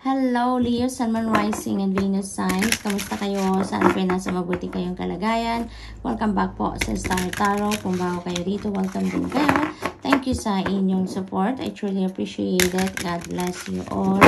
Hello, Leo, Sun, Moon, Rising, and Venus signs. Kamusta kayo? Saan po nasa mabuti kayong kalagayan? Welcome back po sa Star Tarot. Kung bago kayo dito, welcome din kayo. Thank you sa inyong support. I truly appreciate it. God bless you all.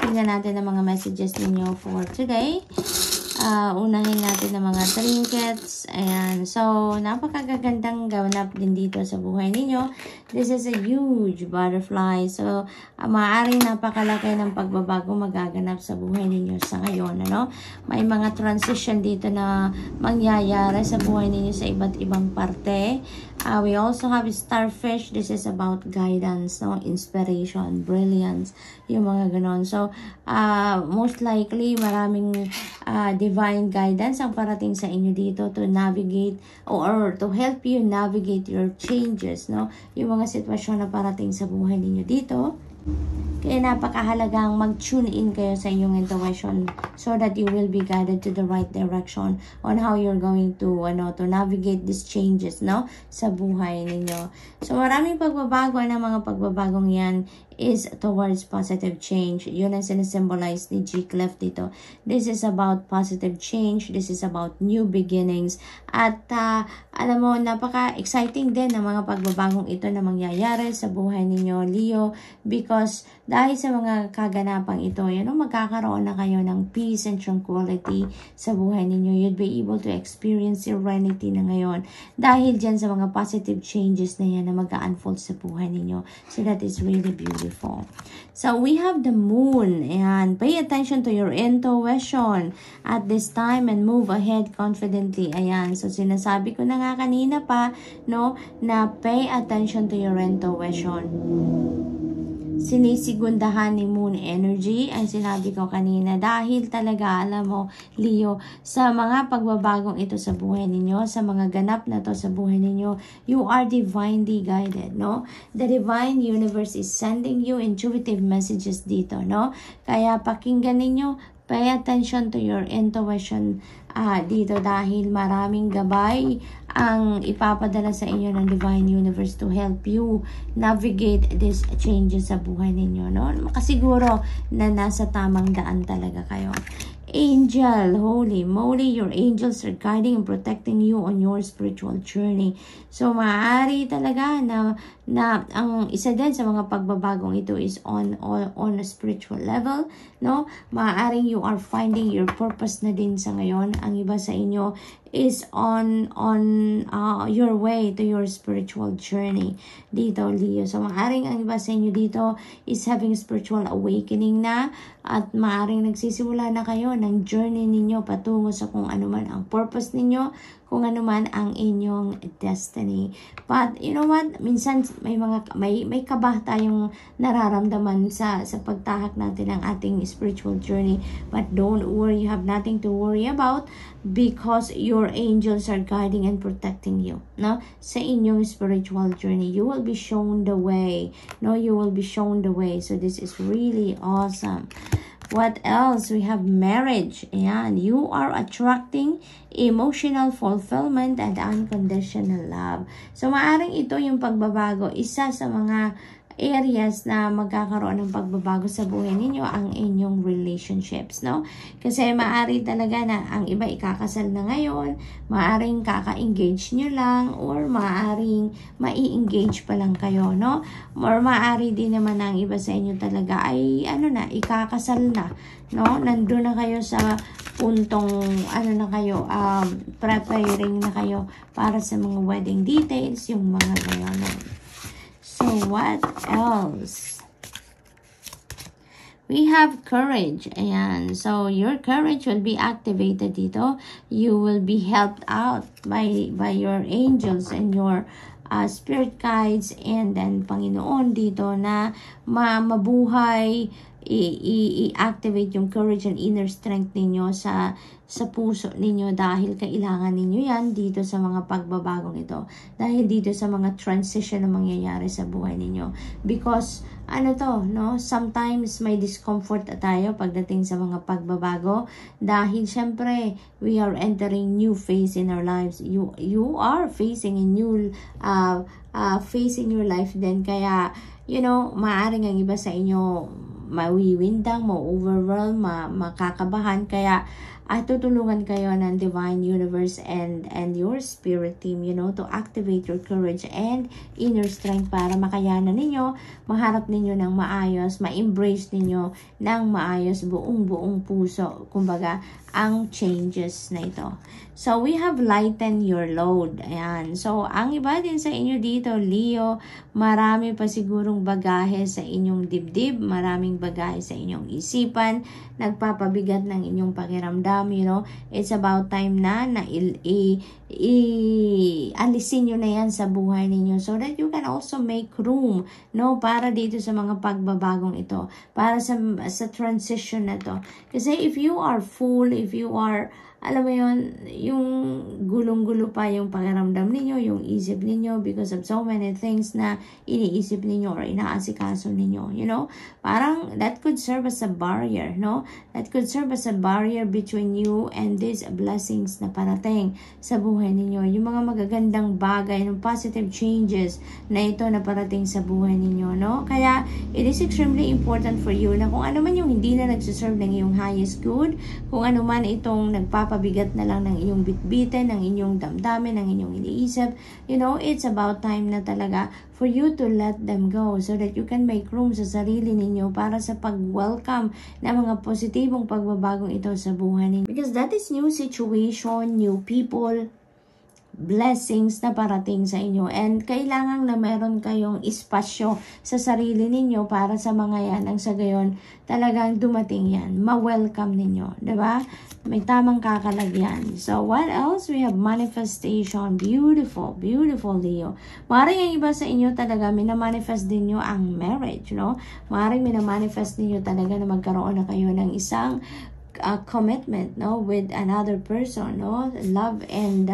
Tingnan natin ang mga messages ninyo for today. Unahin natin ng mga trinkets. Ayan. So, napakagagandang ganap din dito sa buhay ninyo. This is a huge butterfly. So, maaaring napakalaki ng pagbabago magaganap sa buhay ninyo sa ngayon. Ano? May mga transition dito na mangyayari sa buhay ninyo sa iba't ibang parte. We also have starfish. This is about guidance, no? Inspiration, brilliance, yung mga ganon. So, most likely, maraming divine guidance ang parating sa inyo dito to navigate or to help you navigate your changes, no? Yung mga sitwasyon na parating sa buhay ninyo dito. Kaya napakahalagang mag-tune in kayo sa inyong intuition so that you will be guided to the right direction on how you're going to navigate these changes, no, sa buhay ninyo. So maraming pagbabago, ng mga pagbabagong yan is towards positive change. Yun ang sinasymbolize ni G. Clef dito. This is about positive change. This is about new beginnings. At alam mo, napaka-exciting din ng mga pagbabagong ito na mangyayari sa buhay ninyo, Leo, because dahil sa mga kaganapang ito, magkakaroon na kayo ng peace and tranquility sa buhay ninyo. You'd be able to experience serenity na ngayon dahil dyan sa mga positive changes na yan na mag-unfold sa buhay ninyo. So that is really beautiful. So we have the moon. Ayan. Pay attention to your intuition at this time and move ahead confidently. Ayan. So sinasabi ko na nga kanina pa, no, na pay attention to your intuition. Sinisigundahan ni Moon Energy ang sinabi ko kanina dahil talaga, alam mo, Leo, sa mga pagbabagong ito sa buhay ninyo, sa mga ganap na to sa buhay ninyo, you are divinely guided, no? The divine universe is sending you intuitive messages dito, no? Kaya pakinggan ninyo, pay attention to your intuition dito dahil maraming gabay ang ipapadala sa inyo ng Divine Universe to help you navigate these changes sa buhay ninyo, no? Makasiguro na nasa tamang daan talaga kayo. Angel, holy moly, your angels are guiding and protecting you on your spiritual journey. So, maaari talaga na ang isa din sa mga pagbabagong ito is on a spiritual level, no? Maaaring you are finding your purpose na din sa ngayon. Ang iba sa inyo is on your way to your spiritual journey dito, Leo. So, maaaring ang iba sa inyo dito is having spiritual awakening na at maaaring nagsisimula na kayo ng journey ninyo patungo sa kung ano man ang purpose ninyo, kung ano man ang inyong destiny. But you know what? Minsan may kaba tayong nararamdaman sa pagtahak natin ng ating spiritual journey. But don't worry, you have nothing to worry about because your angels are guiding and protecting you, no? Sa inyong spiritual journey, you will be shown the way, no? You will be shown the way. So this is really awesome. What else? We have marriage. Ayan. You are attracting emotional fulfillment and unconditional love. So, maaring ito yung pagbabago. Isa sa mga areas na magkakaroon ng pagbabago sa buhay ninyo ang inyong relationships, no? Kasi maaari talaga na ang iba ikakasal na ngayon, maaring kaka-engage nyo lang, or maaring mai-engage pa lang kayo, no? Or maaari din naman ang iba sa inyo talaga ay ikakasal na, no? Nandun na kayo sa puntong preparing na kayo para sa mga wedding details, yung mga gayon. So, what else? We have courage. Ayan. So, your courage will be activated dito. You will be helped out by your angels and your spirit guides and then Panginoon dito na mabuhay, i-activate yung courage and inner strength ninyo sa puso ninyo dahil kailangan ninyo yan dito sa mga pagbabagong ito. Dahil dito sa mga transition na mangyayari sa buhay ninyo. Because, sometimes may discomfort tayo pagdating sa mga pagbabago dahil syempre, we are entering new phase in our lives. You are facing a new phase in your life din. Kaya, maaaring ang iba sa inyo mawiwindang, ma-overwhelm, makakabahan. Kaya tutulungan kayo ng Divine Universe and your spirit team, you know, to activate your courage and inner strength para makayanan ninyo, maharap ninyo ng maayos, ma-embrace ninyo ng maayos, buong puso, kumbaga, ang changes na ito. So, we have lighten your load. Ayan. So, ang iba din sa inyo dito, Leo, marami pa sigurong bagahe sa inyong dibdib, maraming bagahe sa inyong isipan, nagpapabigat ng inyong pakiramdam, you know. It's about time na alisin nyo na yan sa buhay ninyo so that you can also make room, no, para dito sa mga pagbabagong ito, para sa transition na to. Kasi if you are full, if you are, alam mo yun, yung gulong-gulo pa yung pakiramdam ninyo, yung isip ninyo because of so many things na iniisip ninyo or inaasikaso ninyo, you know, parang that could serve as a barrier, no? That could serve as a barrier between you and these blessings na parating sa buhay ninyo. Yung mga magagandang bagay, yung positive changes na ito na parating sa buhay ninyo, no? Kaya, it is extremely important for you na kung ano man yung hindi na nagsiserve ng iyong highest good, kung ano man itong nagpapabigat na lang ng iyong bitbitin, ng inyong damdamin, ng inyong iniisip, you know, it's about time na talaga for you to let them go so that you can make room sa sarili ninyo para sa pag-welcome ng mga positibong pagbabagong ito sa buhay ninyo. Because that is new situation, new people, blessings na parating sa inyo. And kailangan na meron kayong espasyo sa sarili ninyo para sa mga yan. Ang sa gayon, talagang dumating yan. Ma-welcome ninyo. Diba? May tamang kakalagyan. So, what else? We have manifestation. Beautiful. Beautiful, Leo. Maaaring ang iba sa inyo talaga, minamanifest din nyo ang marriage, no? Maaaring minamanifest din nyo talaga na magkaroon na kayo ng isang commitment, no, with another person, no, love and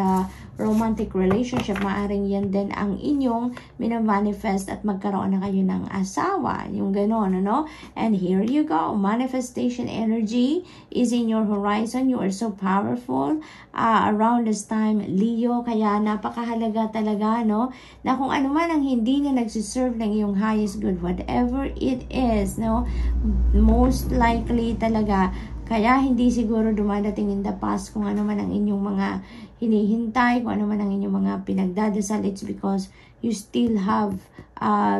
romantic relationship. Maaring yan din ang inyong minamanifest at magkaroon na kayo ng asawa, yung ganon, no. And here you go, manifestation energy is in your horizon. You are so powerful around this time, Leo. Kaya napakahalaga talaga, no, na kung ano man ang hindi na nagsiserve ng iyong highest good, whatever it is, no, most likely talaga. Kaya hindi siguro dumadating in the past kung ano man ang inyong mga hinihintay, kung ano man ang inyong mga pinagdadasal. It's because you still have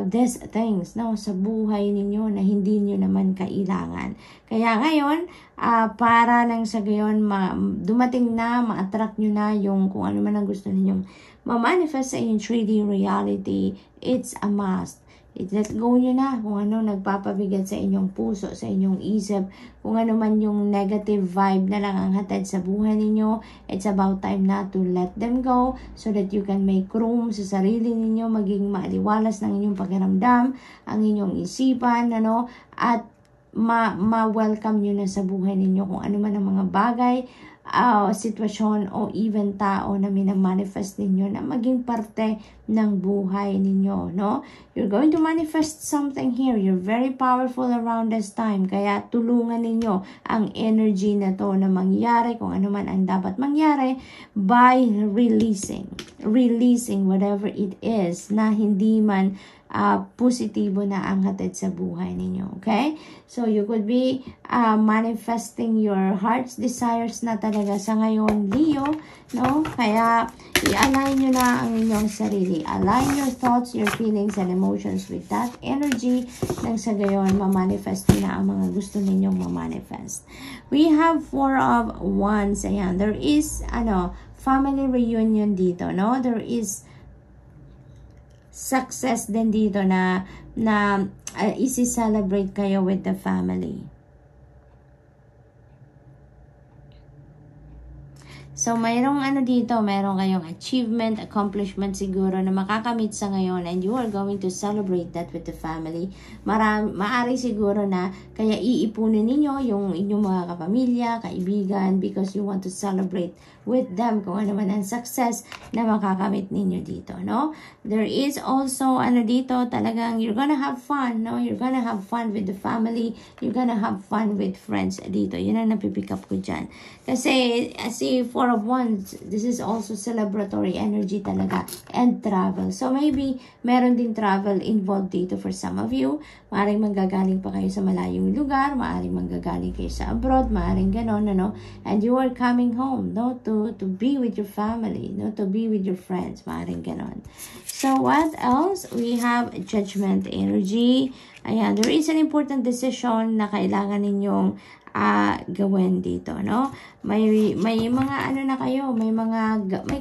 these things, no, sa buhay ninyo na hindi nyo naman kailangan. Kaya ngayon, para nang sa gayon, dumating na, ma-attract nyo na yung kung ano man ang gusto ninyong ma-manifest sa inyong 3D reality. It's a must. Let go nyo na kung ano nagpapabigat sa inyong puso, sa inyong isip, kung ano man yung negative vibe na lang ang hatid sa buhay ninyo. It's about time na to let them go so that you can make room sa sarili ninyo, maging maaliwalas ng inyong pakiramdam, ang inyong isipan, ano, at ma-welcome nyo na sa buhay ninyo kung ano man ang mga bagay, sitwasyon o even tao na minamanifest ninyo na maging parte ng buhay ninyo, no? You're going to manifest something here. You're very powerful around this time. Kaya tulungan ninyo ang energy na to na mangyari kung ano man ang dapat mangyari by releasing whatever it is na hindi man positibo na ang hatid sa buhay ninyo. Okay? So, you could be manifesting your heart's desires na talaga sa ngayon, Leo, no? Kaya, i-align nyo na ang inyong sarili. Align your thoughts, your feelings, and emotions with that energy nang sa gayon, ma-manifest nyo na ang mga gusto ninyong ma-manifest. We have 4 of Wands. Ayan, there is, family reunion dito, no? There is success din dito na isi-celebrate kayo with the family. So, mayroong dito, mayroong kayong achievement, accomplishment siguro na makakamit sa ngayon and you are going to celebrate that with the family. Maari siguro na kaya iipunin ninyo yung inyong mga kapamilya, kaibigan because you want to celebrate with them kung ano man ang success na makakamit ninyo dito, no? There is also, dito, talagang you're gonna have fun, no? You're gonna have fun with the family, you're gonna have fun with friends dito. Yun ang napipick up ko dyan. Kasi, Four of Wands, this is also celebratory energy talaga, and travel. So maybe meron din travel involved dito for some of you. Maaring manggagaling pa kayo sa malayong lugar, maaring manggagaling kayo sa abroad, maaring ganon, ano, and you are coming home, no, to be with your family, no, to be with your friends, maaring ganon. So what else? We have Judgment energy. Ayan, there is an important decision na kailangan ninyong gawin dito, no? May mga ano na kayo, may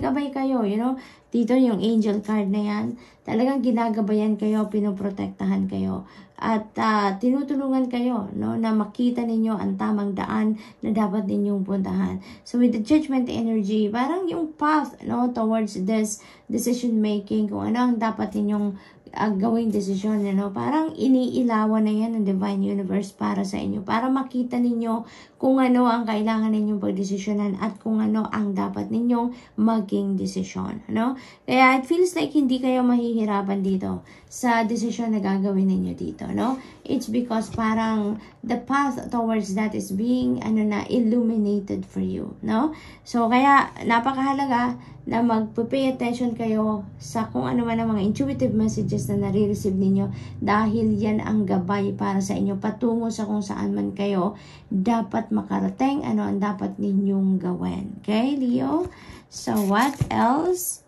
gabay kayo, you know? Dito yung angel card na yan, talagang ginagabayan kayo, pinoprotektahan kayo. At tinutulungan kayo, no, na makita ninyo ang tamang daan na dapat ninyong puntahan. So with the Judgment energy, parang yung path, no, towards this decision making, kung ano ang dapat ninyong gawing desisyon, no? Parang iniilawan na yan ng Divine Universe para sa inyo, para makita ninyo kung ano ang kailangan ninyong pagdesisyonan at kung ano ang dapat ninyong maging desisyon, no? Kaya it feels like hindi kayo mahihirapan dito sa desisyon na gagawin ninyo dito, no? It's because parang the path towards that is being illuminated for you, no? So kaya napakahalaga na magpay attention kayo sa kung ano man ang mga intuitive messages na nare-receive ninyo, dahil yan ang gabay para sa inyo patungo sa kung saan man kayo dapat makarating, ano ang dapat ninyong gawin. Okay, Leo? So what else?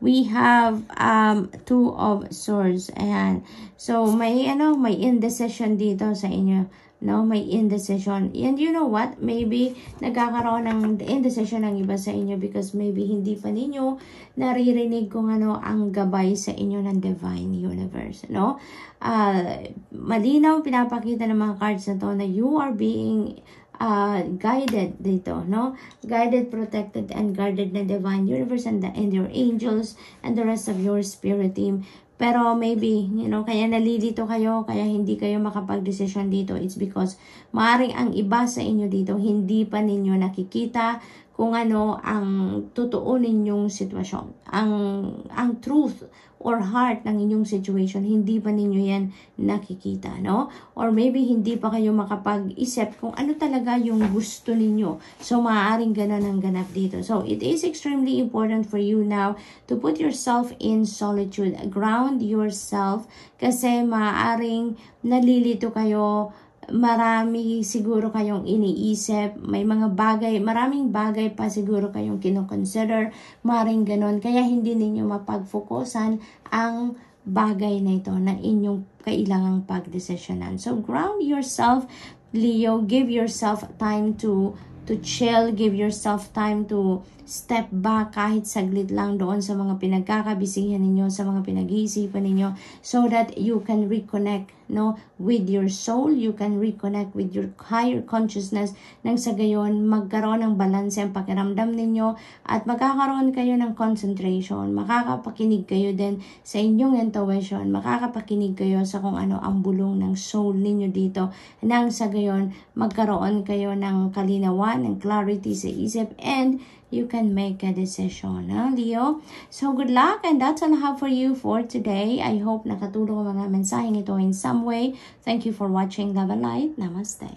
We have Two of Swords. Ayan. So may indecision dito sa inyo, no? May indecision. And you know what? Maybe nagkakaroon ng indecision ng iba sa inyo because maybe hindi pa ninyo naririnig kung ano ang gabay sa inyo ng Divine Universe, no? Malinaw pinapakita ng mga cards na to na you are being guided dito, no? Guided, protected, and guarded na Divine Universe and your angels and the rest of your spirit team. Pero maybe, you know, kaya nalilito kayo, kaya hindi kayo makapag-decision dito. It's because maaaring ang iba sa inyo dito, hindi pa ninyo nakikita kung ano ang totoo ninyong sitwasyon. Ang truth or heart ng inyong situation, hindi pa ninyo yan nakikita, no? Or maybe hindi pa kayo makapag-isip kung ano talaga yung gusto ninyo. So, maaaring ganun ang ganap dito. So, it is extremely important for you now to put yourself in solitude. Ground yourself kasi maaaring nalilito kayo, marami siguro kayong iniisip, may mga bagay, maraming bagay pa siguro kayong kinoconsider, maring ganon, kaya hindi ninyo mapag-focusan ang bagay na ito na inyong kailangang pagdesisyonan. So ground yourself, Leo, give yourself time to chill, give yourself time to step back kahit saglit lang doon sa mga pinagkakabisihan ninyo, sa mga pinag-iisipan ninyo, so that you can reconnect, no, with your soul, you can reconnect with your higher consciousness, nang sa gayon magkaroon ng balance ang pakiramdam ninyo at magkakaroon kayo ng concentration, makakapakinig kayo din sa inyong intuition, makakapakinig kayo sa kung ano ang bulong ng soul ninyo dito, nang sa gayon magkaroon kayo ng kalinawan, ng clarity sa isip, and you can make a decision, Leo? So, good luck, and that's all I have for you for today. I hope nakatulong ang mga mensaheng ito in some way. Thank you for watching. Love and light. Namaste.